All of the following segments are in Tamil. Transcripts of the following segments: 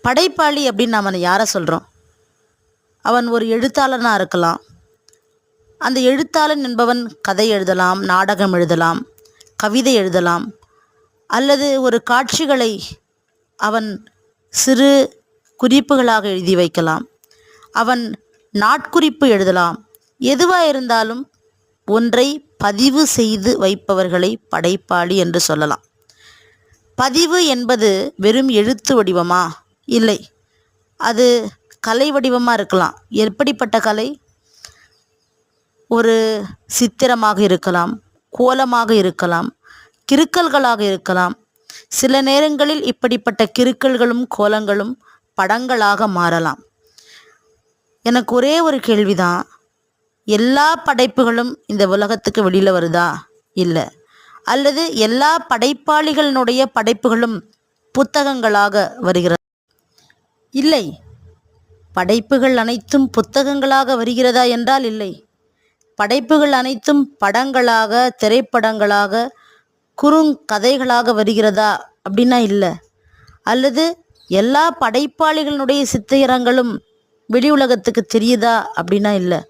படைப்பாளி அப்படின்னு நாம் யாரை சொல்கிறோம்? அவன் ஒரு எழுத்தாளனாக இருக்கலாம். அந்த எழுத்தாளன் என்பவன் கதை எழுதலாம், நாடகம் எழுதலாம், கவிதை எழுதலாம், அல்லது ஒரு காட்சிகளை அவன் சிறு குறிப்புகளாக எழுதி வைக்கலாம். அவன் நாட்குறிப்பு எழுதலாம். எதுவாக இருந்தாலும் ஒன்றை பதிவு செய்து வைப்பவர்களை படைப்பாளி என்று சொல்லலாம். பதிவு என்பது வெறும் எழுத்து வடிவமா? இல்லை, அது கலை வடிவமாக இருக்கலாம். எப்படிப்பட்ட கலை? ஒரு சித்திரமாக இருக்கலாம், கோலமாக இருக்கலாம், கிறுக்கல்களாக இருக்கலாம். சில நேரங்களில் இப்படிப்பட்ட கிறுக்கல்களும் கோலங்களும் படங்களாக மாறலாம். எனக்கு ஒரே ஒரு கேள்விதான், எல்லா படைப்புகளும் இந்த உலகத்துக்கு வெளியில் வருதா? இல்லை. அல்லது எல்லா படைப்பாளிகளினுடைய படைப்புகளும் புத்தகங்களாக வருகிறது? இல்லை. படைப்புகள் அனைத்தும் புத்தகங்களாக வருகிறதா என்றால் இல்லை. படைப்புகள் அனைத்தும் படங்களாக, திரைப்படங்களாக, குறுங்கதைகளாக வருகிறதா அப்படின்னா இல்லை. அல்லது எல்லா படைப்பாளிகளினுடைய சித்திரங்களும் வெளி உலகத்துக்கு தெரியுதா அப்படின்னா இல்லை.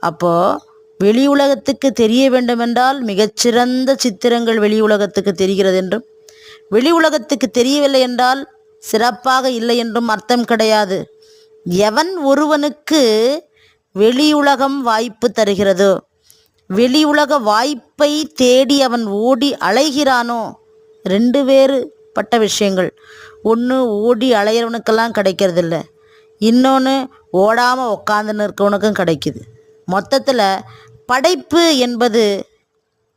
அப்போது வெளி உலகத்துக்கு தெரிய வேண்டுமென்றால் மிகச்சிறந்த சித்திரங்கள் வெளி உலகத்துக்கு தெரிகிறது என்றும், வெளி உலகத்துக்கு தெரியவில்லை என்றால் சிறப்பாக இல்லை என்றும் அர்த்தம் கிடையாது. எவன் ஒருவனுக்கு வெளியுலகம் வாய்ப்பு தருகிறதோ, வெளி உலக வாய்ப்பை தேடி அவன் ஓடி அலைகிறானோ, ரெண்டு வேறுபட்ட விஷயங்கள். ஒன்று ஓடி அலைகிறவனுக்கெல்லாம் கிடைக்கிறதில்ல, இன்னொன்று ஓடாமல் உக்காந்துன்னு இருக்கவனுக்கும் கிடைக்குது. மொத்தத்தில் படைப்பு என்பது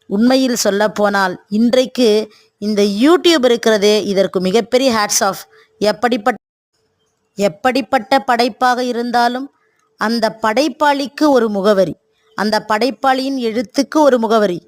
உண்மையில் சொல்லப்போனால் இன்றைக்கு இந்த யூடியூப் இருக்கிறதே இதற்கு மிகப்பெரிய ஹேட்ஸ் ஆஃப். எப்படிப்பட்ட படைப்பாக இருந்தாலும் அந்த படைப்பாளிக்கு ஒரு முகவரி, அந்த படைப்பாளியின் எழுத்துக்கு ஒரு முகவரி,